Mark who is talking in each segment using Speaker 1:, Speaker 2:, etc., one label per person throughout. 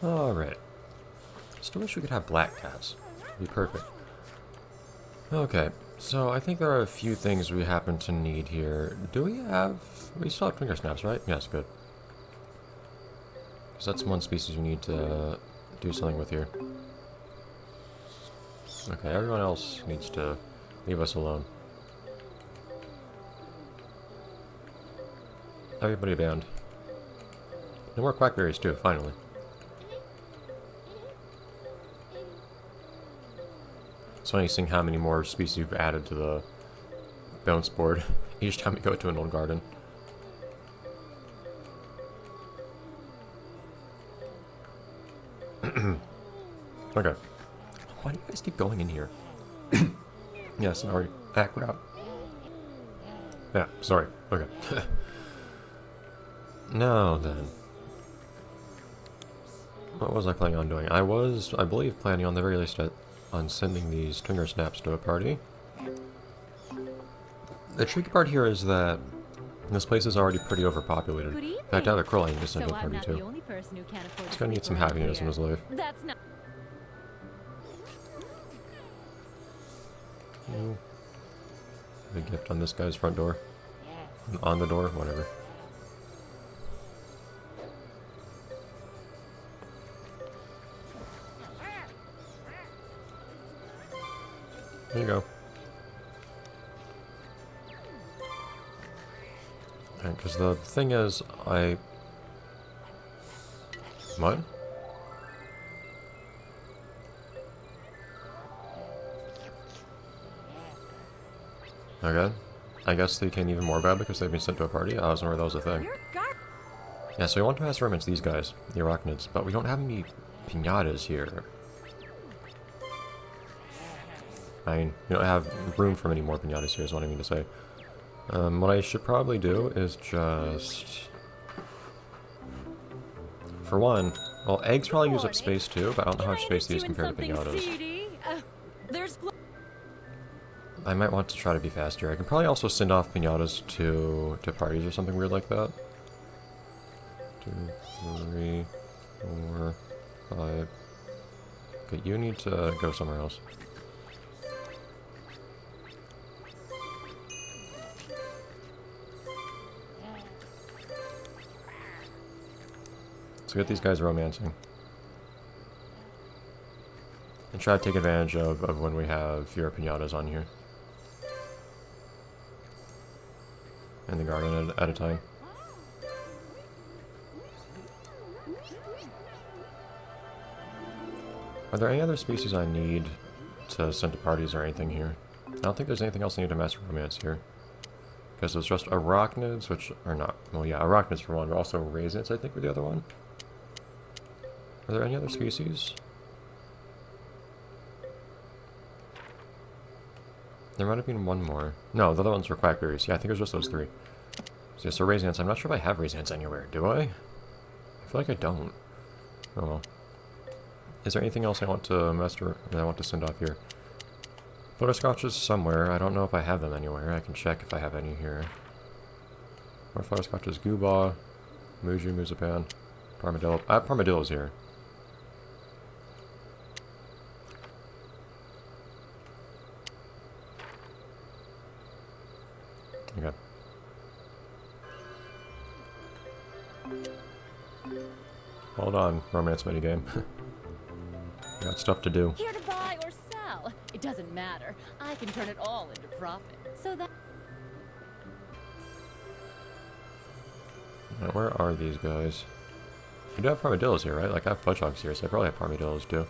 Speaker 1: Alright. Still wish we could have black cats. It'd be perfect. Okay, so I think there are a few things we happen to need here. Do we have... We still have finger snaps, right? Yes, good. Because that's one species we need to do something with here. Okay, everyone else needs to leave us alone. Everybody banned. No more quackberries too, finally. It's funny seeing how many more species you've added to the bounce board each time we go to an old garden. Okay. Why do you guys keep going in here? Yeah, sorry. Back out. Yeah, sorry. Okay. Now then. What was I planning on doing? I was, I believe, planning on the very least on sending these finger snaps to a party. The tricky part here is that this place is already pretty overpopulated. In fact, I have a crow I need to send to a party too. He's gonna need some happiness in his life.
Speaker 2: That's not.
Speaker 1: A gift on this guy's front door. On the door, whatever. There you go. Because the thing is, What? Okay. I guess they came even more bad because they've been sent to a party. I wasn't aware that was a thing. Yeah, so we want to mass romance these guys, the arachnids, but we don't have any piñatas here. I mean, we don't have room for many more piñatas here is what I mean to say. What I should probably do is just... For one, well, eggs probably use up space too, but I don't know how much space they use compared to piñatas. I might want to try to be faster. I can probably also send off piñatas to parties or something weird like that. 2, 3, 4, 5. Okay, you need to go somewhere else. Let's get these guys romancing. And try to take advantage of when we have fewer piñatas on here. In the garden at a time. Are there any other species I need to send to parties or anything here? I don't think there's anything else I need to master romance here. Because it's just arachnids, which are not... Well, yeah, arachnids for one, but also raisins, I think, were the other one. Are there any other species? There might have been one more. No, the other ones were quackberries. Yeah, I think it was just those 3. So, yeah, so raisins. I'm not sure if I have raisins anywhere. Do I? I feel like I don't. Oh well. Is there anything else I want to master, that I want to send off here? Butterscotches somewhere. I don't know if I have them anywhere. I can check if I have any here. More butterscotches. Gooba, Muju, Muzapan, Parmadillo. I have Parmadillos here. Okay. Hold on, romance minigame. Got stuff to do.
Speaker 2: Here to buy or sell. It doesn't matter. I can turn it all into profit. So that.
Speaker 1: Now, where are these guys? I do have Parmadillos here, right? Like, I have Fudgehogs here, so I probably have Parmadillos too.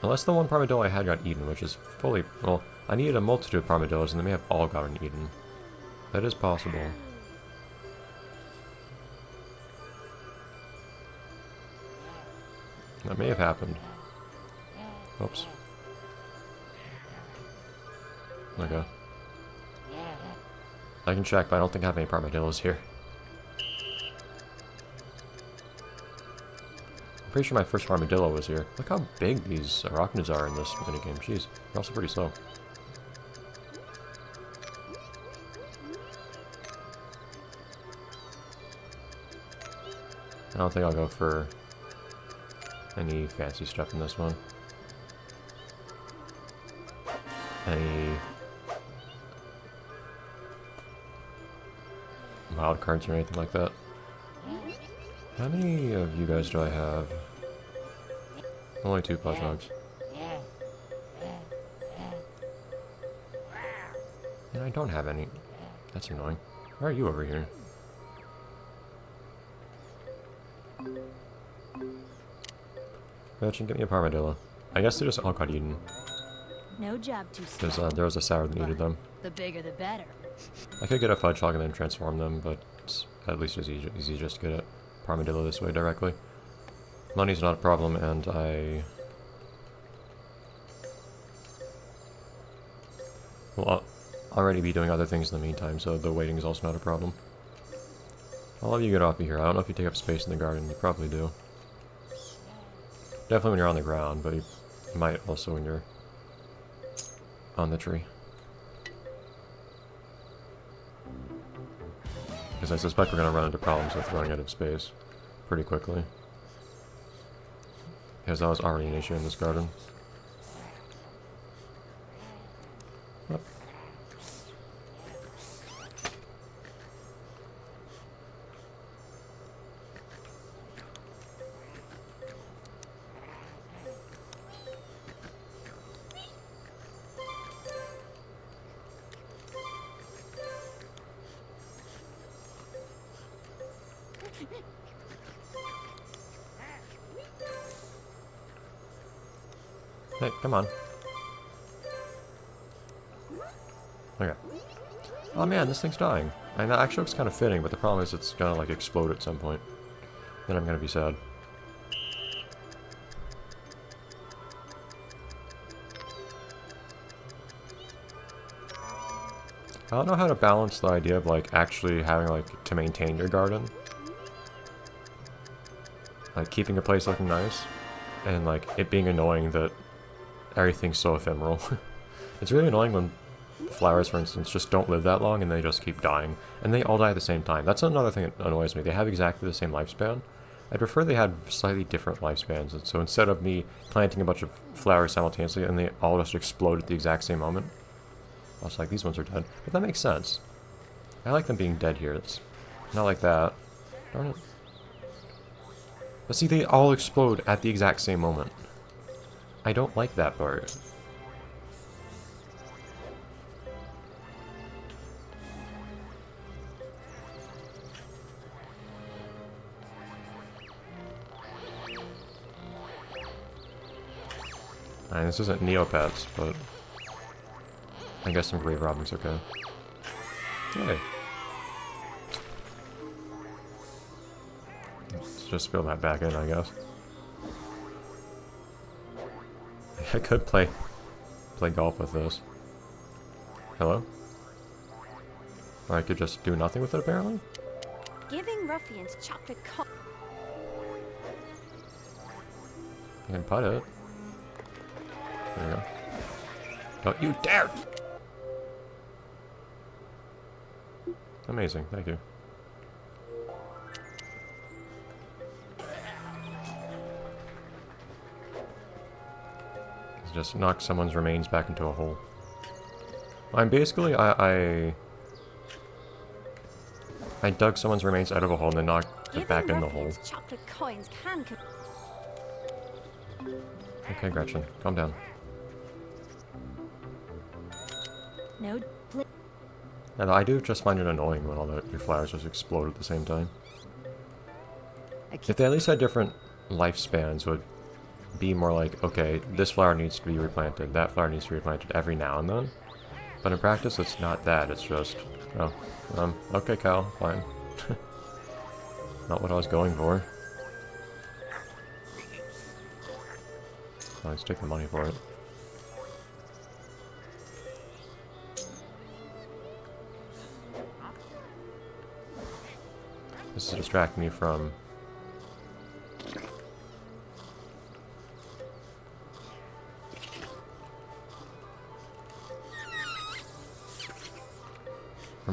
Speaker 1: Unless the one Parmadillo I had got eaten, which is fully... Well, I needed a multitude of Parmadillos, and they may have all gotten eaten. That is possible. That may have happened. Oops. Okay. I can check, but I don't think I have any Parmadillos here. I'm pretty sure my first Armadillo was here. Look how big these arachnids are in this minigame. Jeez, they're also pretty slow. I don't think I'll go for any fancy stuff in this one. Any wild cards or anything like that. How many of you guys do I have? Only 2 plush hogs. And I don't have any. That's annoying. Why are you over here? Gretchen, get me a Parmadillo. I guess they just all got eaten.
Speaker 2: No job too
Speaker 1: Because
Speaker 2: small.
Speaker 1: there was a sour that needed them.
Speaker 2: The bigger the better.
Speaker 1: I could get a fudge hog and then transform them, but it's at least as easy just to get it Parmadillo this way directly. Money's not a problem, and I will already be doing other things in the meantime, so the waiting is also not a problem. I'll let you get off of here. I don't know if you take up space in the garden. You probably do. Definitely when you're on the ground, but you might also when you're on the tree. Because I suspect we're going to run into problems with running out of space pretty quickly. Because that was already an issue in this garden. Yep. Hey, come on. Okay. Oh man, this thing's dying. And that actually looks kind of fitting, but the problem is it's gonna like explode at some point. Then I'm gonna be sad. I don't know how to balance the idea of like actually having like to maintain your garden. Like keeping a place looking nice. And like it being annoying that everything's so ephemeral. It's really annoying when flowers, for instance, just don't live that long and they just keep dying. And they all die at the same time. That's another thing that annoys me. They have exactly the same lifespan. I'd prefer they had slightly different lifespans. And so instead of me planting a bunch of flowers simultaneously and they all just explode at the exact same moment. I was like, these ones are dead. But that makes sense. I like them being dead here. It's not like that. Darn it. But see, they all explode at the exact same moment. I don't like that part. Alright, this isn't Neopets, but I guess some grave robbing's okay. Yay. Let's just fill that back in, I guess. I could play golf with this. Hello? Or I could just do nothing with it, apparently?
Speaker 3: Giving ruffians chocolate co-
Speaker 1: I can putt it. There you go. Don't you dare! Amazing, thank you. Just knock someone's remains back into a hole. I'm basically, I dug someone's remains out of a hole and then knocked it back in the hole.
Speaker 3: Chocolate coins can
Speaker 1: Okay, Gretchen, calm down.
Speaker 3: no.
Speaker 1: And I do just find it annoying when all your flowers just explode at the same time. If they at least had different lifespans, would be more like, okay, this flower needs to be replanted, that flower needs to be replanted every now and then. But in practice, it's not that, it's just, oh, okay, Kyle, fine. Not what I was going for. Let's take the money for it. This is distracting me from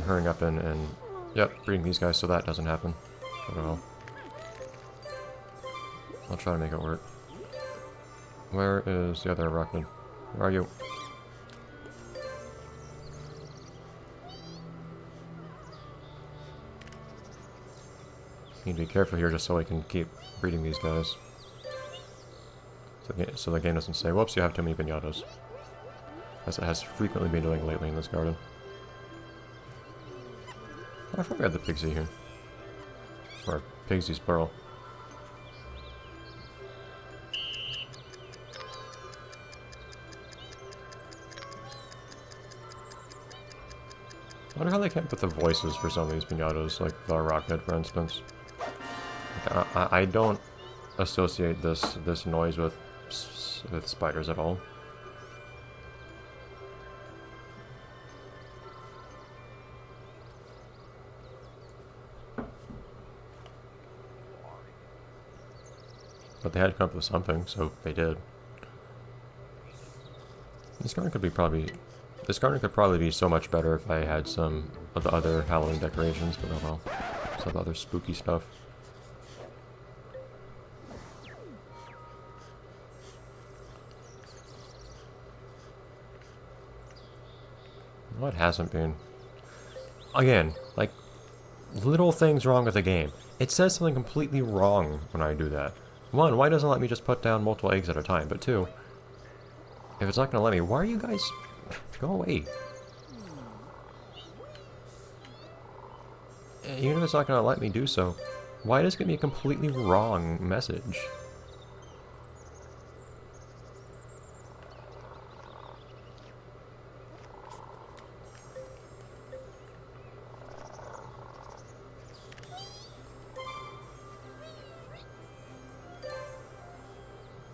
Speaker 1: hurrying up and yep, breeding these guys so that doesn't happen at all. I'll try to make it work. Where is the other arachnid? Where are you? Need to be careful here just so I can keep breeding these guys. So the game doesn't say, whoops, you have too many piñatas. As it has frequently been doing lately in this garden. Oh, I forgot we had the Pigsy here. Or Pigsy's plural. I wonder how they came up with the voices for some of these piñatas, like the arachnid, for instance. Like, I don't associate this noise with spiders at all. But they had to come up with something, so they did. This garden could probably be so much better if I had some of the other Halloween decorations, but oh well. Some of the other spooky stuff. What hasn't been? Again, like, little things wrong with the game. It says something completely wrong when I do that. One, why doesn't it let me just put down multiple eggs at a time? But two, if it's not going to let me, why are you guys... Go away. Even if it's not going to let me do so, why does it give me a completely wrong message?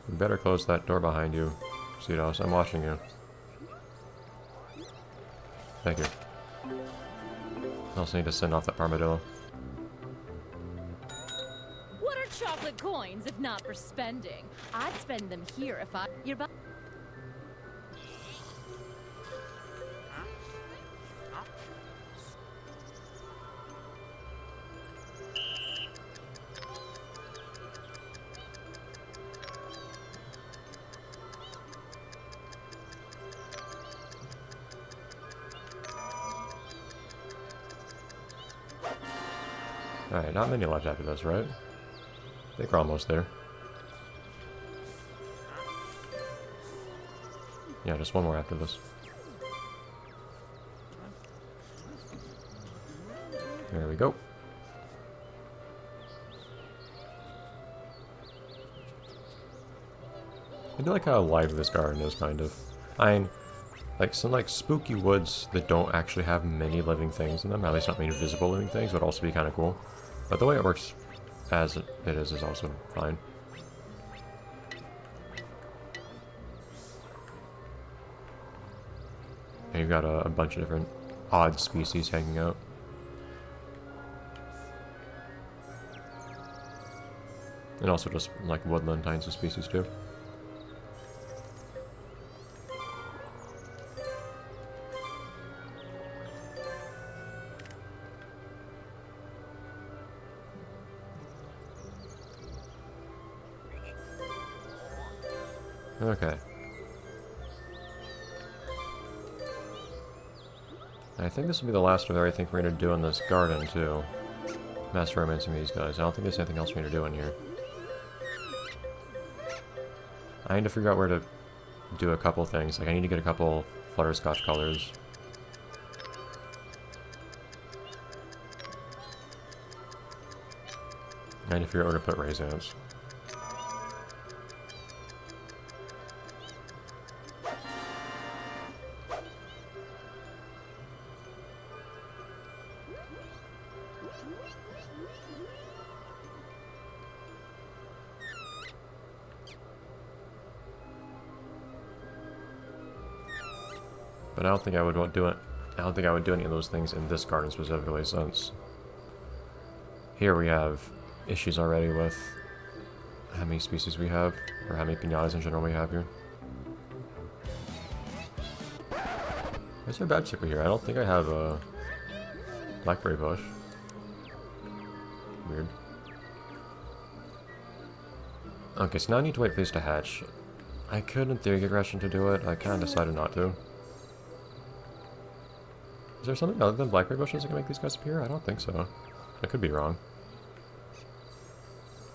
Speaker 1: You better close that door behind you, Cedos. I'm watching you. Thank you. I also need to send off that armadillo.
Speaker 2: What are chocolate coins if not for spending? I'd spend them here if I... You're bu-
Speaker 1: Alright, not many left after this, right? I think we're almost there. Yeah, just one more after this. There we go. I do like how lively this garden is, kind of. I mean, like, some, like, spooky woods that don't actually have many living things in them, at least not many visible living things, would also be kind of cool. But the way it works as it is also fine. And you've got a bunch of different odd species hanging out. And also just, like, woodland kinds of species, too. Okay. I think this will be the last of everything we're going to do in this garden, too. Mass romancing these guys. I don't think there's anything else we're going to do in here. I need to figure out where to do a couple things. Like, I need to get a couple Flutterscotch colors. I need to figure out where to put raisins. But I don't think I would do it. I don't think I would do any of those things in this garden specifically, since here we have issues already with how many species we have, or how many piñatas in general we have here. Where's our badger here? I don't think I have a blackberry bush. Weird. Okay, so now I need to wait for these to hatch. I could, in theory, get Russian to do it. I kind of decided not to. Is there something other than blackberry bushes that can make these guys appear? I don't think so. I could be wrong.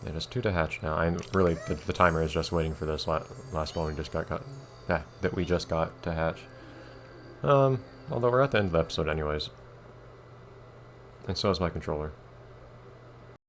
Speaker 1: Yeah, just 2 to hatch now. I'm really, the timer is just waiting for this last one we just got that we just got to hatch. Although we're at the end of the episode anyways. And so is my controller.